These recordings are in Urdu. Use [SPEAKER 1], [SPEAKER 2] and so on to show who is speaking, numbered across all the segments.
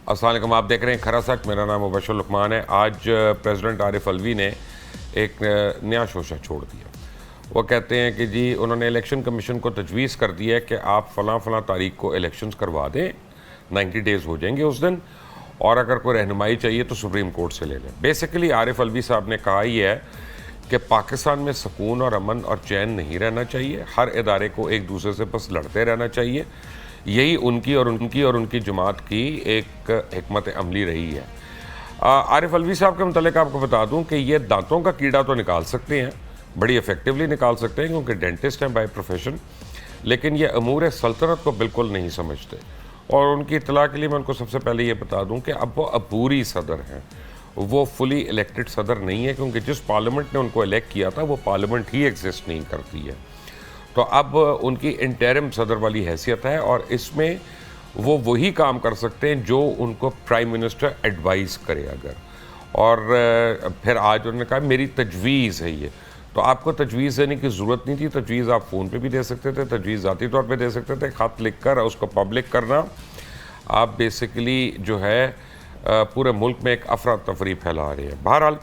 [SPEAKER 1] السلام علیکم، آپ دیکھ رہے ہیں کھرا سچ، میرا نام مبشر لقمان ہے۔ آج پریزیڈنٹ عارف الوی نے ایک نیا شوشہ چھوڑ دیا۔ وہ کہتے ہیں کہ جی انہوں نے الیکشن کمیشن کو تجویز کر دیا ہے کہ آپ فلاں تاریخ کو الیکشنز کروا دیں، 90 ڈیز ہو جائیں گے اس دن، اور اگر کوئی رہنمائی چاہیے تو سپریم کورٹ سے لے لیں۔ بیسیکلی عارف الوی صاحب نے کہا ہی ہے کہ پاکستان میں سکون اور امن اور چین نہیں رہنا چاہیے، ہر ادارے کو ایک دوسرے سے بس لڑتے رہنا چاہیے۔ یہی ان کی جماعت کی ایک حکمت عملی رہی ہے۔ عارف الوی صاحب کے متعلق آپ کو بتا دوں کہ یہ دانتوں کا کیڑا تو نکال سکتے ہیں، بڑی ایفیکٹولی نکال سکتے ہیں کیونکہ ڈینٹسٹ ہیں بائی پروفیشن، لیکن یہ امور سلطنت کو بالکل نہیں سمجھتے۔ اور ان کی اطلاع کے لیے میں ان کو سب سے پہلے یہ بتا دوں کہ اب وہ عبوری صدر ہیں، وہ فلی الیکٹڈ صدر نہیں ہے، کیونکہ جس پارلیمنٹ نے ان کو الیکٹ کیا تھا وہ پارلیمنٹ ہی ایگزسٹ نہیں کرتی ہے۔ تو اب ان کی انٹرم صدر والی حیثیت ہے، اور اس میں وہ وہی کام کر سکتے ہیں جو ان کو پرائم منسٹر ایڈوائز کرے اگر۔ اور پھر آج انہوں نے کہا میری تجویز ہے یہ، تو آپ کو تجویز دینے کی ضرورت نہیں تھی۔ تجویز آپ فون پہ بھی دے سکتے تھے، تجویز ذاتی طور پہ دے سکتے تھے، خط لکھ کر اس کو پبلک کرنا۔ آپ بیسیکلی جو ہے پورے ملک میں ایک افراتفری پھیلا رہے ہیں۔ بہرحال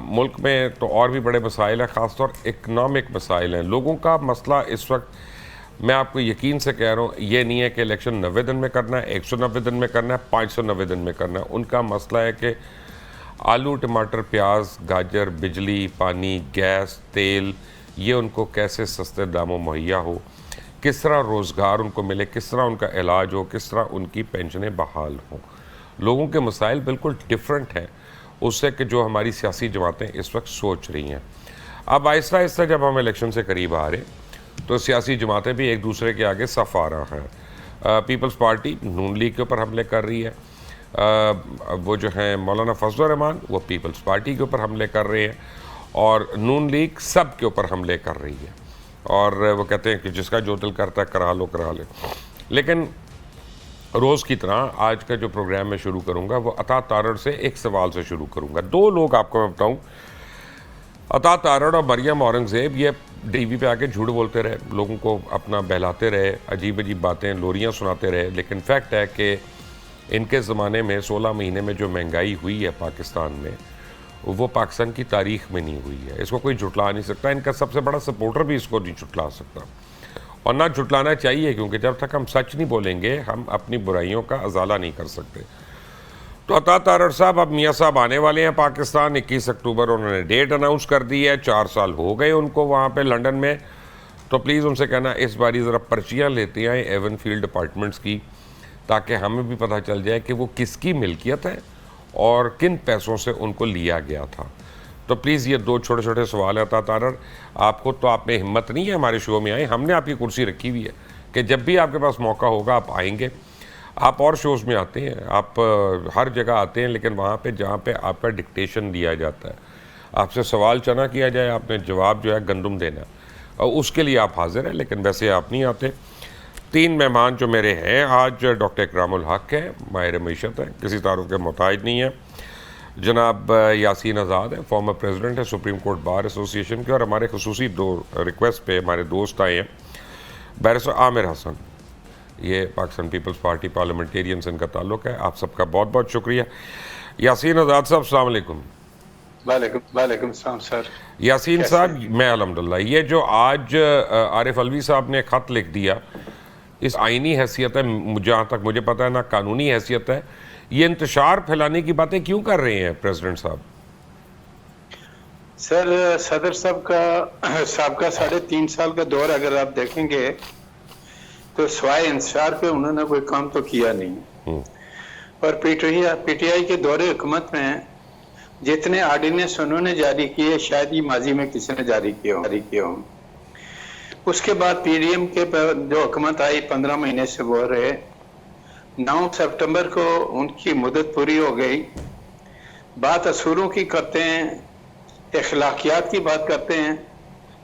[SPEAKER 1] ملک میں تو اور بھی بڑے مسائل ہیں، خاص طور اکنامک مسائل ہیں۔ لوگوں کا مسئلہ اس وقت میں آپ کو یقین سے کہہ رہا ہوں یہ نہیں ہے کہ الیکشن 90 دن میں کرنا ہے، 190 دن میں کرنا ہے، 590 دن میں کرنا ہے۔ ان کا مسئلہ ہے کہ آلو، ٹماٹر، پیاز، گاجر، بجلی، پانی، گیس، تیل، یہ ان کو کیسے سستے داموں مہیا ہو، کس طرح روزگار ان کو ملے، کس طرح ان کا علاج ہو، کس طرح ان کی پینشنیں بحال ہوں۔ لوگوں کے مسائل بالکل ڈیفرنٹ ہیں اس سے کہ جو ہماری سیاسی جماعتیں اس وقت سوچ رہی ہیں۔ اب آہستہ آہستہ جب ہم الیکشن سے قریب آ رہے ہیں تو سیاسی جماعتیں بھی ایک دوسرے کے آگے صف آ رہا ہے۔ پیپلز پارٹی نون لیگ کے اوپر حملے کر رہی ہے، وہ جو ہیں مولانا فضل الرحمان وہ پیپلز پارٹی کے اوپر حملے کر رہے ہیں، اور نون لیگ سب کے اوپر حملے کر رہی ہے، اور وہ کہتے ہیں کہ جس کا جو دل کرتا ہے کرا لے۔ لیکن روز کی طرح آج کا جو پروگرام میں شروع کروں گا وہ عطا تارڑ سے ایک سوال سے شروع کروں گا۔ دو لوگ آپ کو میں بتاؤں، عطا تارڑ اور مریم اورنگزیب، یہ ٹی وی پہ آ کے جھوٹ بولتے رہے، لوگوں کو اپنا بہلاتے رہے، عجیب باتیں، لوریاں سناتے رہے، لیکن فیکٹ ہے کہ ان کے زمانے میں 16 مہینے میں جو مہنگائی ہوئی ہے پاکستان میں، وہ پاکستان کی تاریخ میں نہیں ہوئی ہے۔ اس کو کوئی جھٹلا نہیں سکتا، ان کا سب سے بڑا سپورٹر بھی اس کو نہیں جھٹلا سکتا، اور نہ جھٹلانا چاہیے، کیونکہ جب تک ہم سچ نہیں بولیں گے ہم اپنی برائیوں کا ازالہ نہیں کر سکتے۔ تو عطا تارڑ صاحب اب میاں صاحب آنے والے ہیں پاکستان، 21 اکتوبر انہوں نے ڈیٹ اناؤنس کر دی ہے، 4 سال ہو گئے ان کو وہاں پہ لنڈن میں۔ تو پلیز ان سے کہنا اس باری ذرا پرچیاں لیتے آئیں ایون فیلڈ اپارٹمنٹس کی، تاکہ ہمیں بھی پتہ چل جائے کہ وہ کس کی ملکیت ہے اور کن پیسوں سے ان کو لیا گیا تھا۔ تو پلیز یہ دو چھوٹے چھوٹے سوال ہیں عطا تارڑ، آپ کو تو آپ میں ہمت نہیں ہے ہمارے شو میں آئیں، ہم نے آپ کی کرسی رکھی ہوئی ہے کہ جب بھی آپ کے پاس موقع ہوگا آپ آئیں گے۔ آپ اور شوز میں آتے ہیں، آپ ہر جگہ آتے ہیں، لیکن وہاں پہ جہاں پہ آپ کا ڈکٹیشن دیا جاتا ہے، آپ سے سوال چنا کیا جائے، آپ نے جواب جو ہے گندم دینا، اور اس کے لیے آپ حاضر ہیں، لیکن ویسے آپ نہیں آتے۔ 3 مہمان جو میرے ہیں آج، ڈاکٹر اکرام الحق ہیں، ماہر معیشت ہیں، کسی تعارف کے محتاج نہیں ہیں، جناب یاسین آزاد ہیں، فارمر پریزیڈنٹ ہے سپریم کورٹ بار ایسوسی ایشن کے، اور ہمارے خصوصی 2 ریکویسٹ پہ ہمارے دوست آئے ہیں، بیرسٹر عامر حسن، یہ پاکستان پیپلز پارٹی پارلیمنٹیرین سے ان کا تعلق ہے۔ آپ سب کا بہت بہت شکریہ۔ یاسین آزاد صاحب السلام علیکم۔
[SPEAKER 2] وعلیکم السلام سر۔
[SPEAKER 1] یاسین صاحب، میں الحمدللہ، یہ جو آج عارف الوی صاحب نے خط لکھ دیا، اس آئینی حیثیت ہے، جہاں تک مجھے پتہ ہے، نہ قانونی حیثیت ہے، یہ انتشار پھیلانے کی باتیں کیوں کر رہے ہیں پریزیڈنٹ صاحب؟
[SPEAKER 2] سر صدر صاحب کا سابقہ 3.5 سال کا دور اگر آپ دیکھیں گے تو سوائے انتشار پہ انہوں نے کوئی کام تو کیا نہیں، اور پی ٹی آئی کے دور حکومت میں جتنے آرڈیننس انہوں نے جاری کیے شاید ہی ماضی میں کسی نے جاری کیے ہوں۔ اس کے بعد پی ڈی ایم کے جو حکومت آئی 15 مہینے سے وہ رہے، 9 سپٹمبر کو ان کی مدت پوری ہو گئی۔ بات اصولوں کی کرتے ہیں، اخلاقیات کی بات کرتے ہیں،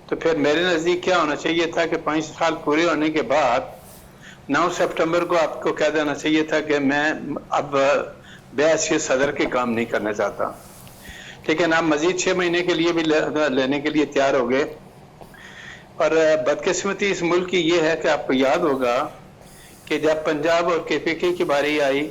[SPEAKER 2] تو پھر میرے نزدیک کیا ہونا چاہیے تھا کہ 5 سال پورے ہونے کے بعد 9 سپٹمبر کو آپ کو کہہ دینا چاہیے تھا کہ میں اب بحیثیت صدر کے کام نہیں کرنا چاہتا، لیکن آپ مزید 6 مہینے کے لیے بھی لینے کے لیے تیار ہو گئے۔ اور بدقسمتی اس ملک کی یہ ہے کہ آپ کو یاد ہوگا کہ جب پنجاب اور کے پی کے کی باری آئی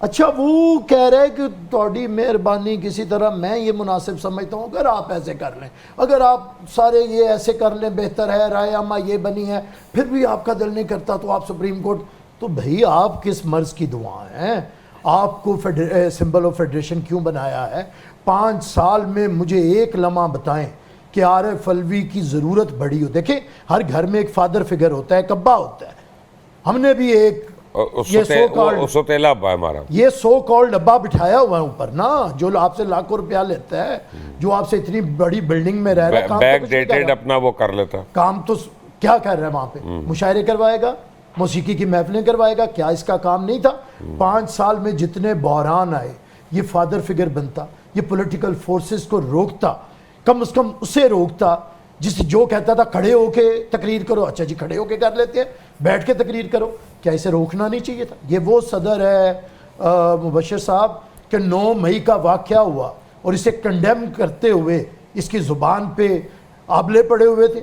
[SPEAKER 3] اچھا وہ کہہ رہے کہ تھوڑی مہربانی کسی طرح میں یہ مناسب سمجھتا ہوں اگر آپ ایسے کر لیں، اگر آپ سارے یہ ایسے کر لیں بہتر ہے، رائے عامہ یہ بنی ہے، پھر بھی آپ کا دل نہیں کرتا تو آپ سپریم کورٹ، تو بھئی آپ کس مرض کی دعا ہیں؟ آپ کو سمبل آف فیڈریشن کیوں بنایا ہے؟ 5 سال میں مجھے ایک لمحہ بتائیں کہ عارف الوی کی ضرورت بڑی ہو. دیکھیں ہر گھر میں ایک فادر فگر ہوتا ہے، کبا ہوتا ہے. ہم نے بھی ایک یہ سو کالڈ ڈبا بٹھایا ہوا ہے اوپر نا، جو آپ سے لاکھوں روپیہ لیتا ہے، جو آپ سے اتنی بڑی بلڈنگ میں رہ رہا ہے،
[SPEAKER 1] بیک ڈیٹڈ اپنا وہ کر لیتا،
[SPEAKER 3] کام تو کیا کر رہا ہے وہاں پہ؟ مشاعرے کروائے گا، موسیقی کی محفلیں کروائے گا، کیا اس کا کام نہیں تھا؟ 5 سال میں جتنے بحران آئے یہ فادر فگر بنتا، یہ پولیٹیکل فورسز کو روکتا، کم از کم اسے روکتا جس جو کہتا تھا کھڑے ہو کے تقریر کرو، اچھا جی کھڑے ہو کے کر لیتے ہیں، بیٹھ کے تقریر کرو، کیا اسے روکنا نہیں چاہیے تھا؟ یہ وہ صدر ہے مبشر صاحب کہ 9 مئی کا واقعہ ہوا اور اسے کنڈیم کرتے ہوئے اس کی زبان پہ آبلے پڑے ہوئے تھے،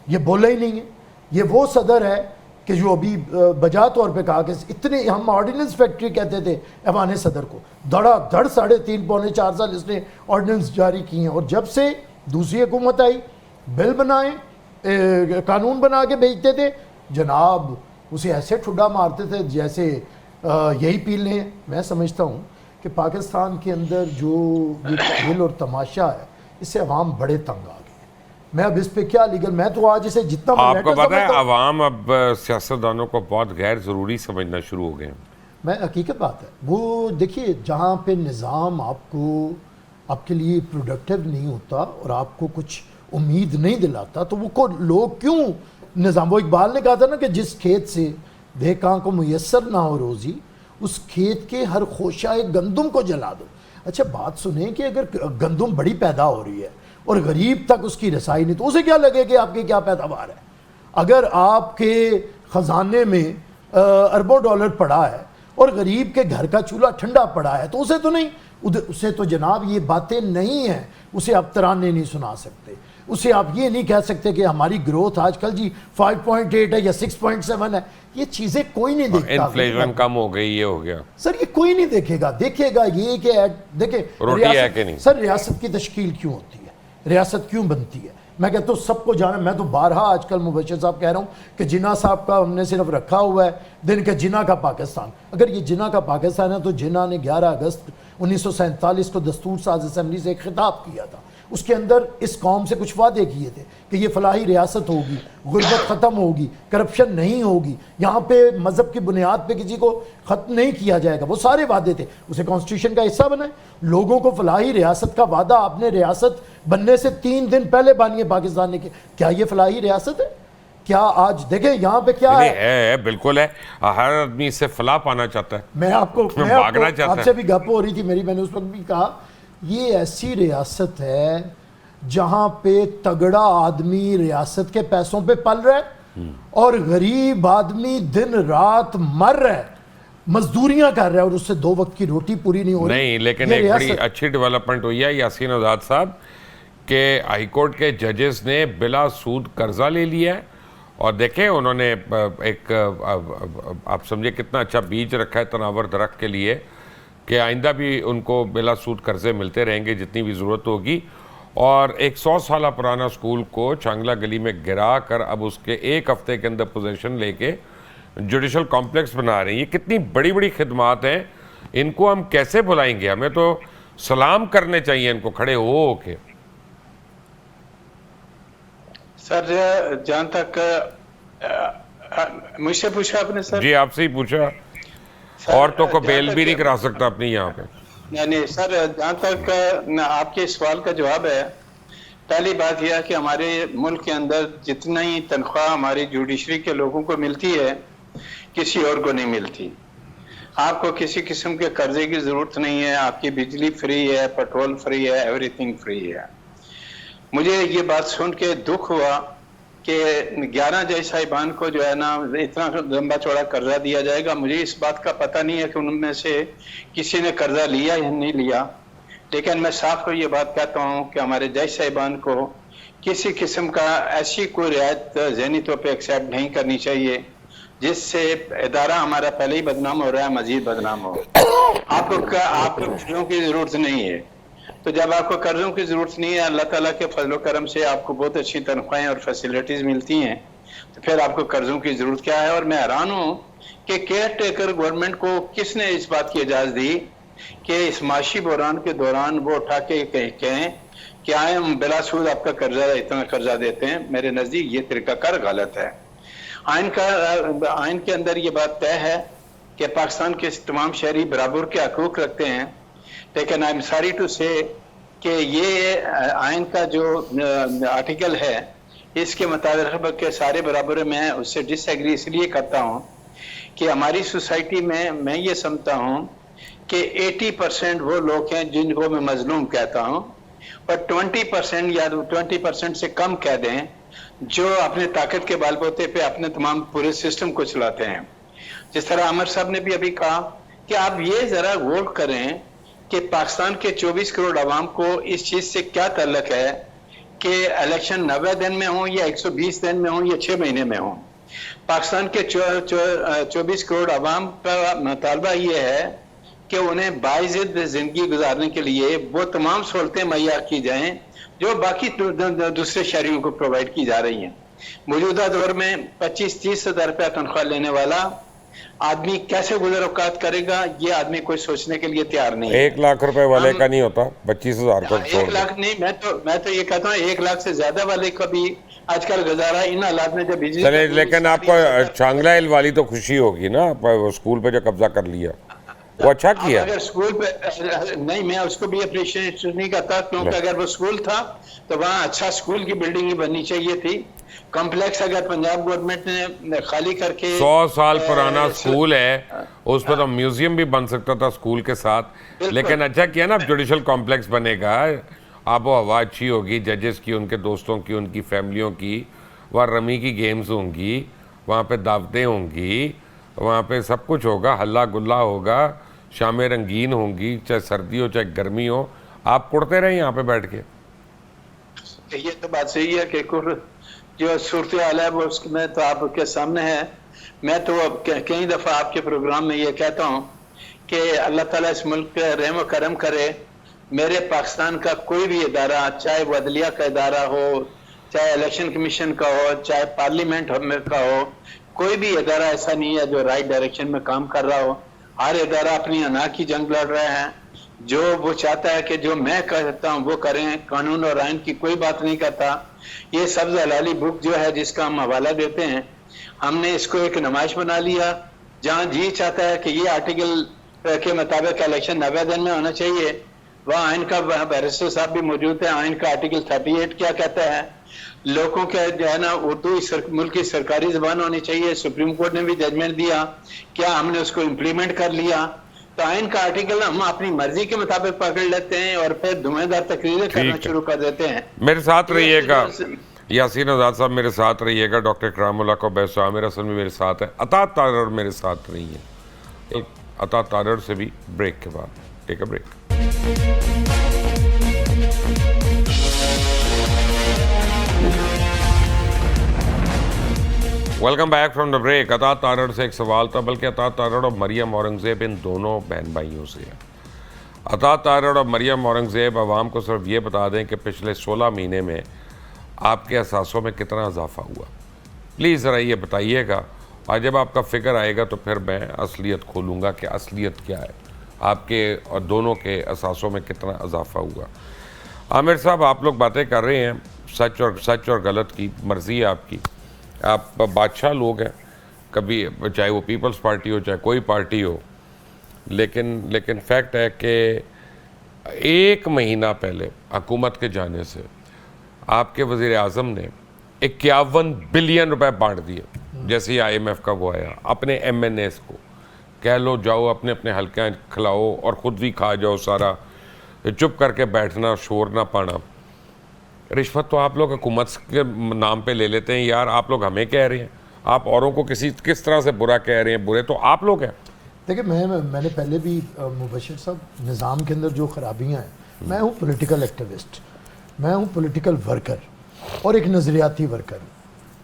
[SPEAKER 3] یہ بولا ہی نہیں ہے. یہ وہ صدر ہے کہ جو ابھی بجا طور پہ کہا کہ اتنے ہم آرڈیننس فیکٹری کہتے تھے ایوان صدر کو، دھڑا دھڑ 3.5 پونے 4 سال اس نے آرڈیننس جاری کی ہیں، اور جب سے دوسری حکومت آئی بل بنائیں، قانون بنا کے بھیجتے تھے، جناب اسے ایسے ٹھڈا مارتے تھے جیسے یہی پی لیں. میں سمجھتا ہوں کہ پاکستان کے اندر جو یہ کھیل اور تماشا ہے اس سے عوام بڑے تنگ آ گئے. میں اب اس پہ کیا لیگل، میں تو آج اسے جتنا
[SPEAKER 1] آپ کو پتہ ہے عوام اب سیاستدانوں کو بہت غیر ضروری سمجھنا شروع ہو گئے ہیں.
[SPEAKER 3] میں حقیقت بات ہے وہ دیکھیے جہاں پہ نظام آپ کو آپ کے لیے پروڈکٹیو نہیں ہوتا اور آپ کو کچھ امید نہیں دلاتا تو وہ کو لوگ کیوں نظام، وہ اقبال نے کہا تھا نا کہ جس کھیت سے دیکھاں کو میسر نہ ہو روزی اس کھیت کے ہر خوشہ گندم کو جلا دو. اچھا بات سنیں کہ اگر گندم بڑی پیدا ہو رہی ہے اور غریب تک اس کی رسائی نہیں تو اسے کیا لگے کہ آپ کی کیا پیداوار ہے؟ اگر آپ کے خزانے میں اربوں ڈالر پڑا ہے اور غریب کے گھر کا چولہا ٹھنڈا پڑا ہے تو اسے تو نہیں، اسے تو جناب یہ باتیں نہیں ہیں، اسے آپ ترانے نہیں سنا سکتے، اسے آپ یہ نہیں کہہ سکتے کہ ہماری گروتھ آج کل جی 5.8 ہے یا 6.7 ہے. یہ چیزیں کوئی نہیں دیکھتا.
[SPEAKER 1] انفلیشن کم ہو گئی، یہ ہو گیا
[SPEAKER 3] سر، یہ کوئی نہیں دیکھے گا. دیکھے گا یہ کہ دیکھیں
[SPEAKER 1] روٹی ہے کہ نہیں.
[SPEAKER 3] سر ریاست کی تشکیل کیوں ہوتی ہے، ریاست کیوں بنتی ہے؟ میں کہتا ہوں سب کو جانا. میں تو بارہا آج کل مبشر صاحب کہہ رہا ہوں کہ جناح صاحب کا ہم نے صرف رکھا ہوا ہے دن کے جناح کا پاکستان. اگر یہ جناح کا پاکستان ہے تو جناح نے 11 اگست 1947 کو دستور ساز اسمبلی سے ایک خطاب کیا تھا، اس کے اندر اس قوم سے کچھ وعدے کیے تھے کہ یہ فلاحی ریاست ہوگی، غربت ختم ہوگی، کرپشن نہیں ہوگی، یہاں پہ مذہب کی بنیاد پہ کسی کو ختم نہیں کیا جائے گا. وہ سارے وعدے تھے، اسے کانسٹیٹیوشن کا حصہ بنائے. لوگوں کو فلاحی ریاست کا وعدہ آپ نے ریاست بننے سے 3 دن پہلے بانی ہے پاکستان نے. کیا یہ فلاحی ریاست ہے؟ کیا آج دیکھیں یہاں پہ کیا
[SPEAKER 1] ہے؟ بالکل ہے، ہر آدمی اس سے فلاح پانا چاہتا ہے.
[SPEAKER 3] میں آپ کو آپ سے بھی گپ ہو رہی تھی میری، میں نے اس وقت بھی کہا یہ ایسی ریاست ہے جہاں پہ تگڑا آدمی ریاست کے پیسوں پہ پل رہا ہے اور غریب آدمی دن رات مر رہا ہے، مزدوریاں کر رہا ہے اور اس سے 2 وقت کی روٹی پوری نہیں ہو رہی.
[SPEAKER 1] نہیں، لیکن ایک بڑی اچھی ڈیولپمنٹ ہوئی ہے یاسین آزاد صاحب کہ ہائی کورٹ کے ججز نے بلا سود قرضہ لے لیا ہے، اور دیکھیں انہوں نے ایک آپ سمجھے کتنا اچھا بیج رکھا ہے تناور درخت کے لیے کہ آئندہ بھی ان کو بلا سود قرضے ملتے رہیں گے جتنی بھی ضرورت ہوگی. اور ایک 100 سالہ پرانا سکول کو چانگلہ گلی میں گرا کر اب اس کے 1 ہفتے کے اندر پوزیشن لے کے جوڈیشل کمپلیکس بنا رہے ہیں. یہ کتنی بڑی بڑی خدمات ہیں، ان کو ہم کیسے بھلائیں گے؟ ہمیں تو سلام کرنے چاہیے ان کو کھڑے ہو کے.
[SPEAKER 2] سر جہاں تک مجھ سے پوچھا آپ نے سر؟
[SPEAKER 1] جی آپ سے ہی پوچھا. عورتوں کو بیل بھی نہیں کرا سکتا اپنی یہاں پہ.
[SPEAKER 2] نہیں سر، جہاں تک آپ کے سوال کا جواب ہے، پہلی بات یہ ہے کہ ہمارے ملک کے اندر جتنا ہی تنخواہ ہماری جوڈیشری کے لوگوں کو ملتی ہے کسی اور کو نہیں ملتی. آپ کو کسی قسم کے قرضے کی ضرورت نہیں ہے، آپ کی بجلی فری ہے، پیٹرول فری ہے، ایوری تھنگ فری ہے. مجھے یہ بات سن کے دکھ ہوا کہ 11 جج صاحبان کو جو ہے نا اتنا لمبا چوڑا قرضہ دیا جائے گا. مجھے اس بات کا پتہ نہیں ہے کہ ان میں سے کسی نے قرضہ لیا یا نہیں لیا، لیکن میں صاف کو یہ بات کہتا ہوں کہ ہمارے جج صاحبان کو کسی قسم کا ایسی کوئی رعایت ذہنی طور پہ ایکسیپٹ نہیں کرنی چاہیے جس سے ادارہ ہمارا پہلے ہی بدنام ہو رہا ہے، مزید بدنام ہو. آپ کو قرضوں کی ضرورت نہیں ہے. تو جب آپ کو قرضوں کی ضرورت نہیں ہے، اللہ تعالیٰ کے فضل و کرم سے آپ کو بہت اچھی تنخواہیں اور فیسلٹیز ملتی ہیں، تو پھر آپ کو قرضوں کی ضرورت کیا ہے؟ اور میں حیران ہوں کہ کیئر ٹیکر گورنمنٹ کو کس نے اس بات کی اجازت دی کہ اس معاشی بحران کے دوران وہ اٹھا کے کہیں کہ آئے ہم بلا سود آپ کا قرضہ اتنا قرضہ دیتے ہیں. میرے نزدیک یہ طریقہ کار غلط ہے. آئین کے اندر یہ بات طے ہے کہ پاکستان کے تمام شہری برابر کے حقوق رکھتے ہیں، لیکن آئی ایم سوری ٹو سے کہ یہ آئین کا جو آرٹیکل ہے اس کے مطابق کہ سارے برابر، میں اس سے ڈس ایگری اس لیے کرتا ہوں کہ ہماری سوسائٹی میں یہ سمجھتا ہوں کہ 80% وہ لوگ ہیں جن کو میں مظلوم کہتا ہوں، اور 20% یا 20% سے کم کہہ دیں جو اپنے طاقت کے بال بوتے پہ اپنے تمام پورے سسٹم کو چلاتے ہیں. جس طرح عمر صاحب نے بھی ابھی کہا کہ آپ یہ ذرا غور کریں کہ پاکستان کے 24 کروڑ عوام کو اس چیز سے کیا تعلق ہے کہ الیکشن 90 دن میں ہوں یا 120 دن میں ہوں یا 6 مہینے میں ہوں. پاکستان کے 24 کروڑ عوام کا مطالبہ یہ ہے کہ انہیں باعزت زندگی گزارنے کے لیے وہ تمام سہولتیں مہیا کی جائیں جو باقی دوسرے شہریوں کو پرووائڈ کی جا رہی ہیں. موجودہ دور میں 25-30 ہزار روپیہ تنخواہ لینے والا آدمی کیسے گزر اوقات کرے گا، یہ آدمی کوئی سوچنے کے لیے تیار نہیں ہے.
[SPEAKER 1] 1 لاکھ روپے والے کا نہیں ہوتا، 25,000 کا.
[SPEAKER 2] 1 لاکھ نہیں، میں تو یہ کہتا ہوں 1 لاکھ سے زیادہ والے کا بھی آج کل گزارا ان حالات میں جب بجلی.
[SPEAKER 1] چلے لیکن آپ کو چانگلہ ہل والی تو خوشی ہوگی نا، اسکول پہ جو قبضہ کر لیا وہ اچھا کیا.
[SPEAKER 2] اگر اسکول پہ نہیں، میں اس کو بھی اپریشیٹ نہیں کرتا، کیونکہ اگر وہ اسکول تھا تو وہاں اچھا اسکول کی بلڈنگ ہی بننی چاہیے تھی. کمپلیکس اگر پنجاب گورنمنٹ نے خالی کر کے
[SPEAKER 1] 100 سال پرانا اسکول ہے، اس پہ تو میوزیم بھی بن سکتا تھا اسکول کے ساتھ. لیکن اچھا کیا نا، جوڈیشل کمپلیکس بنے گا، آب و ہوا اچھی ہوگی، ججز کی، ان کے دوستوں کی، ان کی فیملیوں کی، وہاں رمی کی گیمز ہوں گی، وہاں پہ دعوتیں ہوں گی، وہاں پہ سب کچھ ہوگا، ہلا گلا ہوگا، شامیں رنگین ہوں گی، چاہے سردی ہو چاہے گرمی ہو. آپ کڑتے رہے یہاں پہ بیٹھ کے.
[SPEAKER 2] یہ تو بات صحیح ہے کہ جو صورتحال ہے وہ اس میں تو آپ کے سامنے ہے. میں تو کئی دفعہ آپ کے پروگرام میں یہ کہتا ہوں کہ اللہ تعالیٰ اس ملک پہ رحم و کرم کرے. میرے پاکستان کا کوئی بھی ادارہ، چاہے وہ عدلیہ کا ادارہ ہو، چاہے الیکشن کمیشن کا ہو، چاہے پارلیمنٹ کا ہو، کوئی بھی ادارہ ایسا نہیں ہے جو رائٹ ڈائریکشن میں کام کر رہا ہو. ہر ادارہ اپنی انا کی جنگ لڑ رہے ہیں. جو وہ چاہتا ہے کہ جو میں کہتا ہوں وہ کریں، قانون اور آئین کی کوئی بات نہیں کرتا. یہ سبز حلالی بک جو ہے جس کا ہم حوالہ دیتے ہیں، ہم نے اس کو ایک نمائش بنا لیا جہاں جی چاہتا ہے کہ یہ آرٹیکل کے مطابق الیکشن 90 دن میں ہونا چاہیے. وہاں آئین کا بیرسٹر صاحب بھی موجود ہیں. آئین کا آرٹیکل 38 کیا کہتا ہے؟ لوگوں کے جو ہے نا اردو ملک کی سرکاری زبان ہونی چاہیے. سپریم کورٹ نے بھی ججمنٹ دیا، کیا ہم نے اس کو امپلیمنٹ کر لیا؟ تو آئین کا آرٹیکل ہم اپنی مرضی کے مطابق پکڑ لیتے ہیں اور پھر دھویں دار تقریریں کرنا شروع کر دیتے ہیں.
[SPEAKER 1] میرے ساتھ رہیے گا یاسین آزاد صاحب، میرے ساتھ رہیے گا. ڈاکٹر اکرام اللہ کو بیس عامر حسن بھی میرے ساتھ ہے. اطاعت تارڑ میرے ساتھ رہی ہے. ایک اطاعت تارڑ سے بھی بریک کے بعد take a break. Welcome back from the break. اطاعت تارڑ سے ایک سوال تھا، بلکہ اطاعت تارڑ اور مریم اورنگزیب ان دونوں بہن بھائیوں سے ہے. اطاعت تارڑ اور مریم اورنگزیب عوام کو صرف یہ بتا دیں کہ پچھلے 16 مہینے میں آپ کے اثاثوں میں کتنا اضافہ ہوا. پلیز ذرا یہ بتائیے گا، اور جب آپ کا فکر آئے گا تو پھر میں اصلیت کھولوں گا کہ اصلیت کیا ہے، آپ کے اور دونوں کے اثاثوں میں کتنا اضافہ ہوا. عامر صاحب، آپ لوگ باتیں کر رہے ہیں سچ اور غلط کی، مرضی ہے آپ کی. آپ بادشاہ لوگ ہیں، کبھی چاہے وہ پیپلز پارٹی ہو چاہے کوئی پارٹی ہو، لیکن فیکٹ ہے کہ 1 مہینہ پہلے حکومت کے جانے سے آپ کے وزیر اعظم نے 51 بلین روپے بانٹ دیے. جیسے ہی IMF کا وہ آیا، اپنے MNAs کو کہہ لو جاؤ اپنے حلقے کھلاؤ اور خود بھی کھا جاؤ سارا، چپ کر کے بیٹھنا، شور نہ پانا. رشوت تو آپ لوگ حکومت کے نام پہ لے لیتے ہیں. یار آپ لوگ ہمیں کہہ رہے ہیں، آپ اوروں کو کس طرح سے برا کہہ رہے ہیں. برے تو آپ لوگ ہیں.
[SPEAKER 3] دیکھیں میں نے پہلے بھی مبشر صاحب، نظام کے اندر جو خرابیاں ہیں، میں ہوں پولیٹیکل ایکٹیوسٹ، میں ہوں پولیٹیکل ورکر اور ایک نظریاتی ورکر.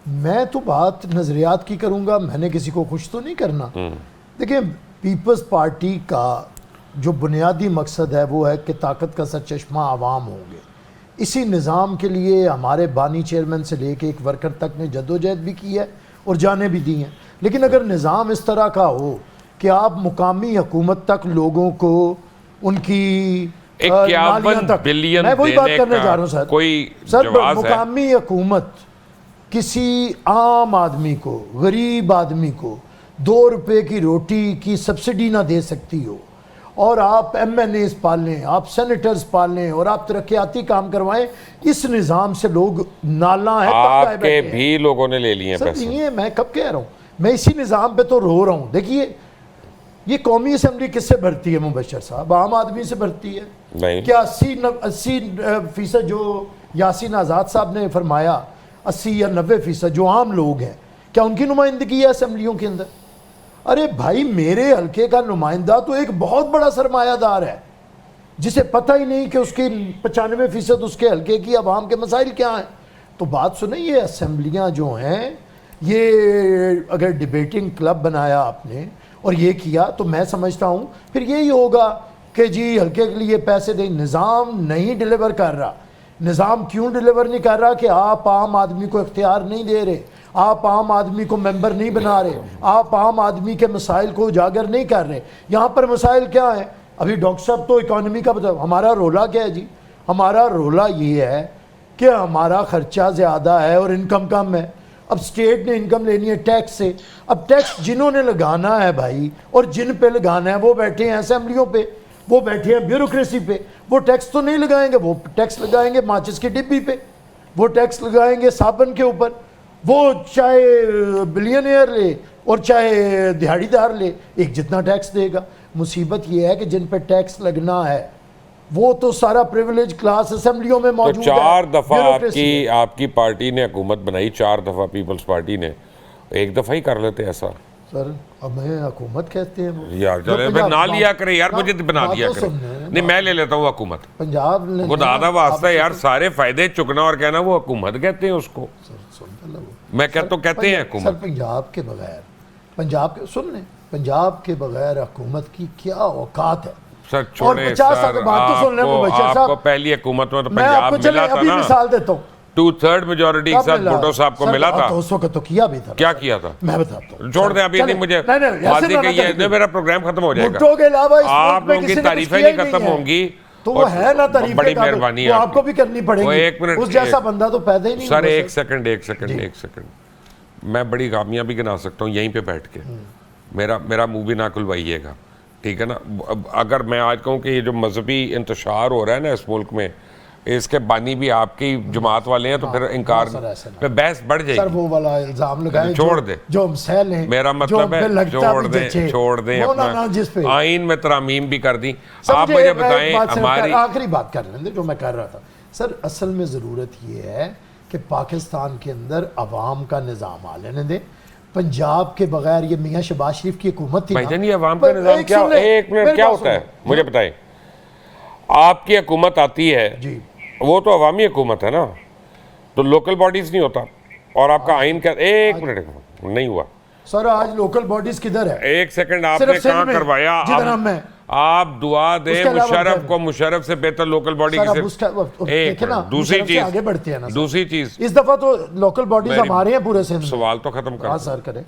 [SPEAKER 3] میں تو بات نظریات کی کروں گا, میں نے کسی کو خوش تو نہیں کرنا. دیکھیں پیپلز پارٹی کا جو بنیادی مقصد ہے وہ ہے کہ طاقت کا سرچشمہ عوام ہوں گے. اسی نظام کے لیے ہمارے بانی چیئرمین سے لے کے ایک ورکر تک نے جدوجہد بھی کی ہے اور جانیں بھی دی ہیں. لیکن اگر نظام اس طرح کا ہو کہ آپ مقامی حکومت تک لوگوں کو ان کی
[SPEAKER 1] 51 بلین
[SPEAKER 3] میں وہی بات کرنے جا رہا ہوں سر.
[SPEAKER 1] کوئی
[SPEAKER 3] سر
[SPEAKER 1] جواز ہے.
[SPEAKER 3] مقامی حکومت کسی عام آدمی کو, غریب آدمی کو 2 روپے کی روٹی کی سبسڈی نہ دے سکتی ہو, اور آپ ایم این ایز پال لیں, آپ سینیٹرز پال لیں, اور آپ ترقیاتی کام کروائیں, اس نظام سے لوگ نالاں ہیں.
[SPEAKER 1] آپ کے بھی لوگوں نے لے لیے پیسے.
[SPEAKER 3] نہیں ہے, میں کب کہہ رہا ہوں, میں اسی نظام پہ تو رو رہا ہوں. دیکھیے یہ قومی اسمبلی کس سے بھرتی ہے مبشر صاحب؟ عام آدمی سے بھرتی ہے.
[SPEAKER 1] نہیں,
[SPEAKER 3] کیا 80% جو یاسین آزاد صاحب نے فرمایا 80 یا 90% جو عام لوگ ہیں, کیا ان کی نمائندگی ہے اسمبلیوں کے اندر؟ ارے بھائی میرے حلقے کا نمائندہ تو ایک بہت بڑا سرمایہ دار ہے جسے پتہ ہی نہیں کہ اس کی 95% اس کے حلقے کی عوام کے مسائل کیا ہیں. تو بات سنیں, یہ اسمبلیاں جو ہیں, یہ اگر ڈیبیٹنگ کلب بنایا آپ نے اور یہ کیا تو میں سمجھتا ہوں پھر یہی ہوگا کہ جی حلقے کے لیے پیسے دیں. نظام نہیں ڈیلیور کر رہا. نظام کیوں ڈیلیور نہیں کر رہا؟ کہ آپ عام آدمی کو اختیار نہیں دے رہے, آپ عام آدمی کو ممبر نہیں بنا رہے, آپ عام آدمی کے مسائل کو اجاگر نہیں کر رہے. یہاں پر مسائل کیا ہیں؟ ابھی ڈاکٹر صاحب تو اکانومی کا بتا, ہمارا رولا کیا ہے جی؟ ہمارا رولا یہ ہے کہ ہمارا خرچہ زیادہ ہے اور انکم کم ہے. اب سٹیٹ نے انکم لینی ہے ٹیکس سے. اب ٹیکس جنہوں نے لگانا ہے بھائی, اور جن پہ لگانا ہے وہ بیٹھے ہیں اسمبلیوں پہ, وہ بیٹھے ہیں بیوروکریسی پہ. وہ ٹیکس تو نہیں لگائیں گے, وہ ٹیکس لگائیں گے ماچس کی ڈبی پہ, وہ ٹیکس لگائیں گے صابن کے اوپر. وہ چاہے بلینئر لے اور چاہے دہاڑی دار لے, ایک جتنا ٹیکس دے گا. مصیبت یہ ہے کہ جن پہ ٹیکس لگنا ہے وہ تو سارا پریویلیج کلاس اسمبلیوں میں موجود ہے.
[SPEAKER 1] تو 4 دفعہ آپ کی پارٹی نے حکومت بنائی, 4 دفعہ پیپلز پارٹی نے, ایک دفعہ ہی کر لیتے ایسا.
[SPEAKER 3] سر اب میں حکومت کہتے ہیں وہ
[SPEAKER 1] یار چلے پھر نہ لیا کرے یار, مجھے بنا دیا کرے. نہیں میں لے لیتا ہوں حکومت.
[SPEAKER 3] پنجاب
[SPEAKER 1] خدا دا واسطہ یار, سارے فائدے چکنا اور کہنا وہ حکومت کہتے ہیں اس کو. میں کہتا ہوں کہتے ہیں حکومت.
[SPEAKER 3] سر پنجاب کے بغیر, پنجاب کے سن لیں, پنجاب کے بغیر حکومت کی کیا اوقات ہے؟
[SPEAKER 1] سر چھوڑے سر, آپ کو پہلی حکومت میں تو پنجاب ملا تھا نا,
[SPEAKER 3] مثال دیتا ہوں,
[SPEAKER 1] 2/3 میجورٹی کے ساتھ بھٹو صاحب کو ملا تھا.
[SPEAKER 3] اس وقت تو کیا بھی تھا.
[SPEAKER 1] کیا کیا تھا
[SPEAKER 3] میں بتاتا ہوں,
[SPEAKER 1] چھوڑ دیں ابھی. نہیں مجھے ماضی کہ یہ میرا پروگرام ختم ہو جائے گا.
[SPEAKER 3] بھٹو کے علاوہ
[SPEAKER 1] آپ لوگوں کی تعریفیں نہیں ختم ہوں گی
[SPEAKER 3] تو وہ ہے نا تعریف.
[SPEAKER 1] بڑی مہربانی
[SPEAKER 3] آپ کو بھی کرنی پڑے گی.
[SPEAKER 1] ایک منٹ,
[SPEAKER 3] اس جیسا بندہ تو پیدا ہی نہیں.
[SPEAKER 1] سر ایک سیکنڈ, میں بڑی کامیاں بھی گنا سکتا ہوں یہیں پہ بیٹھ کے. میرا منہ بھی نہ کھلوائیے گا, ٹھیک ہے نا. اگر میں آج کہوں کہ یہ جو مذہبی انتشار ہو رہا ہے نا اس ملک میں, اس کے بانی بھی آپ کی جماعت والے ہیں, تو پھر انکار پہ بحث بڑھ جائے گی.
[SPEAKER 3] سر وہ والا الزام لگائیں,
[SPEAKER 1] چھوڑ دیں,
[SPEAKER 3] جو مسائل ہیں,
[SPEAKER 1] میرا مطلب ہے چھوڑ دیں اپنا آئین میں ترامیم بھی کر دی. آپ مجھے بتائیں ہماری
[SPEAKER 3] آخری بات کر رہے ہیں جو میں کر رہا تھا. سر اصل میں ضرورت یہ ہے کہ پاکستان کے اندر عوام کا نظام آ لینے دیں. پنجاب کے بغیر یہ میاں شہباز شریف کی حکومت تھی.
[SPEAKER 1] بھائی یہ عوام کا نظام کیا, ایک منٹ, کیا ہوتا ہے مجھے بتائیں. آپ کی حکومت آتی ہے
[SPEAKER 3] جی,
[SPEAKER 1] وہ تو عوامی حکومت ہے نا, تو لوکل باڈیز نہیں ہوتا. اور آپ کا آئین کیا, ایک منٹ نہیں ہوا
[SPEAKER 3] سر. آج لوکل باڈیز کدھر ہے؟
[SPEAKER 1] ایک سیکنڈ, آپ نے کہاں کروایا؟ آپ دعا دیں مشرف کو, مشرف سے بہتر لوکل باڈی کی. دوسری چیز,
[SPEAKER 3] اس دفعہ تو لوکل باڈیز ہمارے ہیں پورے سندھ.
[SPEAKER 1] سوال تو ختم کر
[SPEAKER 3] سر کریں.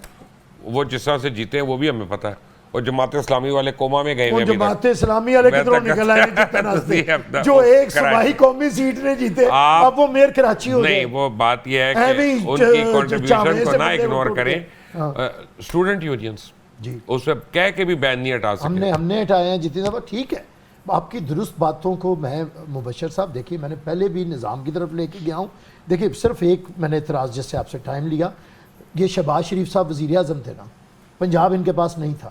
[SPEAKER 1] وہ جس طرح سے جیتے ہیں وہ بھی ہمیں پتہ ہے. اور جماعت اسلامی والے کوما میں گئے
[SPEAKER 3] ہیں. جماعت اسلامی والے کدھروں نکل آئے ہیں جو ایک صوبائی قومی سیٹ نے جیتے, اب وہ میئر کراچی ہو گئے.
[SPEAKER 1] نہیں, وہ بات یہ ہے کہ ان کی کنٹریبیوشن کو نہ اگنور کریں. اسٹوڈنٹ یونینز
[SPEAKER 3] جی,
[SPEAKER 1] اس پہ کہہ کے بھی بین نہیں ہٹا سکتے.
[SPEAKER 3] ہم نے ہٹائے ہیں جتنی دفعہ. ٹھیک ہے, آپ کی درست باتوں کو میں مبشر صاحب دیکھیے, میں نے پہلے بھی نظام کی طرف لے کے گیا ہوں. دیکھیے صرف ایک میں نے اعتراض جس سے آپ سے ٹائم لیا, یہ شہباز شریف صاحب وزیر اعظم تھے نا, پنجاب ان کے پاس نہیں تھا,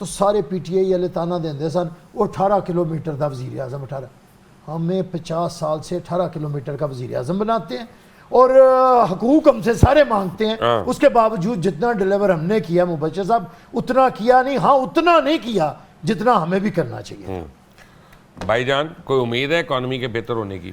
[SPEAKER 3] تو سارے پی ٹی آئی والے تانا دیں سن وہ 18 کلومیٹر کا وزیر اعظم 18. ہمیں 50 سال سے 18 کلومیٹر کا وزیر اعظم بناتے ہیں اور حقوق ہم سے سارے مانگتے ہیں. اس کے باوجود جتنا ڈیلیور ہم نے کیا مبشر صاحب اتنا کیا نہیں. ہاں اتنا نہیں کیا جتنا ہمیں بھی کرنا چاہیے.
[SPEAKER 1] بھائی جان, کوئی امید ہے اکانومی کے بہتر ہونے کی؟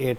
[SPEAKER 4] 8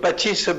[SPEAKER 2] 25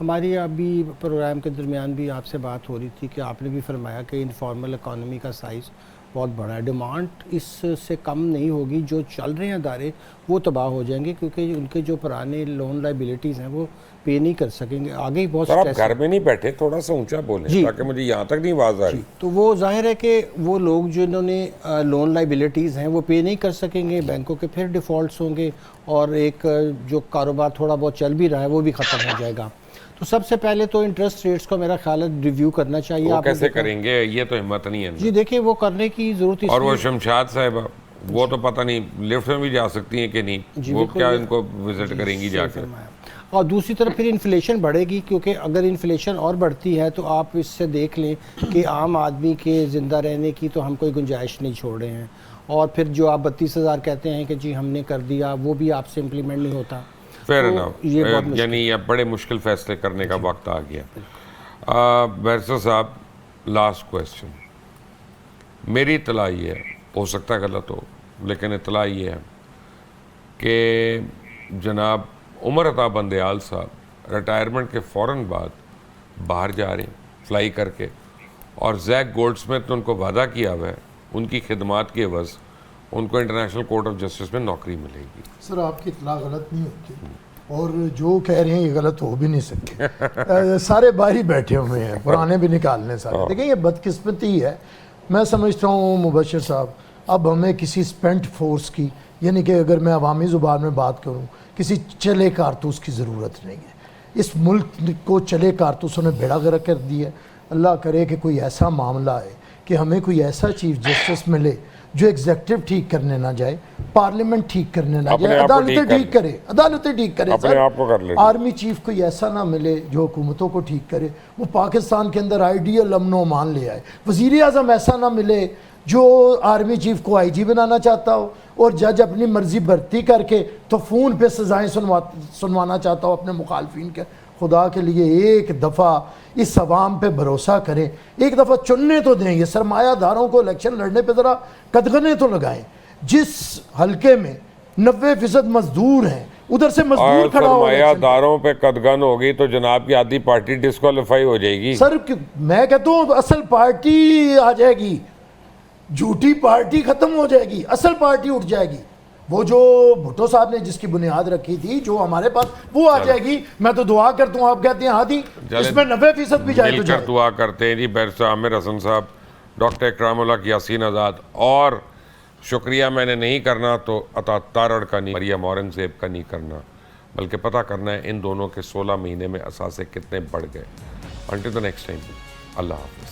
[SPEAKER 4] ہماری ابھی پروگرام کے درمیان بھی آپ سے بات ہو رہی تھی کہ آپ نے بھی فرمایا کہ انفارمل اکانومی کا سائز بہت بڑا ہے. ڈیمانڈ اس سے کم نہیں ہوگی. جو چل رہے ہیں ادارے وہ تباہ ہو جائیں گے کیونکہ ان کے جو پرانے لون لائبلٹیز ہیں وہ پے نہیں کر سکیں گے. آگے ہی بہت
[SPEAKER 1] سر آپ گھر میں نہیں بیٹھے, تھوڑا سا اونچا بولیں تاکہ مجھے یہاں تک نہیں آواز آ رہی.
[SPEAKER 4] تو وہ ظاہر ہے کہ وہ لوگ جنہوں نے لون لائبلٹیز ہیں وہ پے نہیں کر سکیں گے, بینکوں کے پھر ڈیفالٹس ہوں گے, اور ایک جو کاروبار تھوڑا بہت چل بھی رہا ہے وہ بھی ختم ہو جائے گا. تو سب سے پہلے تو انٹرسٹ ریٹس کو میرا خیال ہے ریویو کرنا چاہیے.
[SPEAKER 1] وہ کیسے کریں گے, یہ تو ہمت نہیں ہے.
[SPEAKER 4] جی دیکھیں وہ کرنے کی ضرورت
[SPEAKER 1] اور وہ شمشاد صاحبہ وہ تو پتہ نہیں لفٹ میں بھی جا سکتی ہیں کہ نہیں, وہ کیا ان کو وزٹ کریں گی جا کے.
[SPEAKER 4] اور دوسری طرف پھر انفلیشن بڑھے گی, کیونکہ اگر انفلیشن اور بڑھتی ہے تو آپ اس سے دیکھ لیں کہ عام آدمی کے زندہ رہنے کی تو ہم کوئی گنجائش نہیں چھوڑ رہے ہیں. اور پھر جو آپ 32,000 کہتے ہیں کہ جی ہم نے کر دیا, وہ بھی آپ سے امپلیمنٹ نہیں ہوتا.
[SPEAKER 1] فیئر انف, یعنی اب بڑے مشکل فیصلے کرنے کا وقت آ گیا. بیرسٹر صاحب لاسٹ کویسچن, میری اطلاع یہ ہے, ہو سکتا ہے غلط ہو, لیکن اطلاع یہ ہے کہ جناب عمر عطا بندیال صاحب ریٹائرمنٹ کے فوراً بعد باہر جا رہے ہیں فلائی کر کے, اور زیک گولڈ سمتھ نے ان کو وعدہ کیا ہوا ہے ان کی خدمات کے عوض ان کو انٹرنیشنل کورٹ آف جسٹس میں نوکری ملے گی.
[SPEAKER 3] سر آپ کی اطلاع غلط نہیں ہوتی, اور جو کہہ رہے ہیں یہ غلط ہو بھی نہیں سکتے. سارے باہر ہی بیٹھے ہوئے ہیں, پرانے بھی نکالنے سارے. دیکھیں یہ بدقسمتی ہے. میں سمجھتا ہوں مبشر صاحب, اب ہمیں کسی اسپینٹ فورس کی, یعنی کہ اگر میں عوامی زبان میں بات کروں, کسی چلے کارتوس کی ضرورت نہیں ہے. اس ملک کو چلے کارتوسوں نے بیڑا غرق کر دیا ہے. اللہ کرے کہ کوئی ایسا معاملہ ہے کہ ہمیں کوئی ایسا چیف جسٹس ملے جو ایگزیکٹو ٹھیک کرنے نہ جائے, پارلیمنٹ ٹھیک کرنے نہ جائے, عدالتیں ٹھیک کرے, آرمی چیف کوئی ایسا نہ ملے جو حکومتوں کو ٹھیک کرے, وہ پاکستان کے اندر آئیڈیل امن و امان لے آئے. وزیر اعظم ایسا نہ ملے جو آرمی چیف کو آئی جی بنانا چاہتا ہو, اور جج اپنی مرضی بھرتی کر کے تو فون پہ سزائیں سنوانا چاہتا ہو اپنے مخالفین کے. خدا کے لیے ایک دفعہ اس عوام پہ بھروسہ کریں, ایک دفعہ چننے تو دیں. یہ سرمایہ داروں کو الیکشن لڑنے پہ ذرا قدغنے تو لگائیں. جس حلقے میں 90% مزدور ہیں ادھر سے مزدور کھڑا ہو,
[SPEAKER 1] سرمایہ داروں پہ قدغن ہوگی تو جناب کی آدھی پارٹی ڈسکوالیفائی ہو جائے گی.
[SPEAKER 3] سر میں کہتا ہوں اصل پارٹی آ جائے گی, جھوٹی پارٹی ختم ہو جائے گی, اصل پارٹی اٹھ جائے گی. وہ جو بھٹو صاحب نے جس کی بنیاد رکھی تھی جو ہمارے پاس, وہ آ جائے گی. میں تو دعا کرتا ہوں, آپ کہتے ہیں ہادی اس میں 90% بھی جائے تو جائے.
[SPEAKER 1] دعا کرتے ہیں جی بیرسٹر عامر حسن صاحب, ڈاکٹر اکرام اللہ یاسین آزاد, اور شکریہ میں نے نہیں کرنا تو عطا تارڑ کا نہیں, مریم اورنگزیب کا نہیں کرنا, بلکہ پتہ کرنا ہے ان دونوں کے 16 مہینے میں اثاثے کتنے بڑھ گئے. انٹل دی نیکسٹ ٹائم, اللہ حافظ.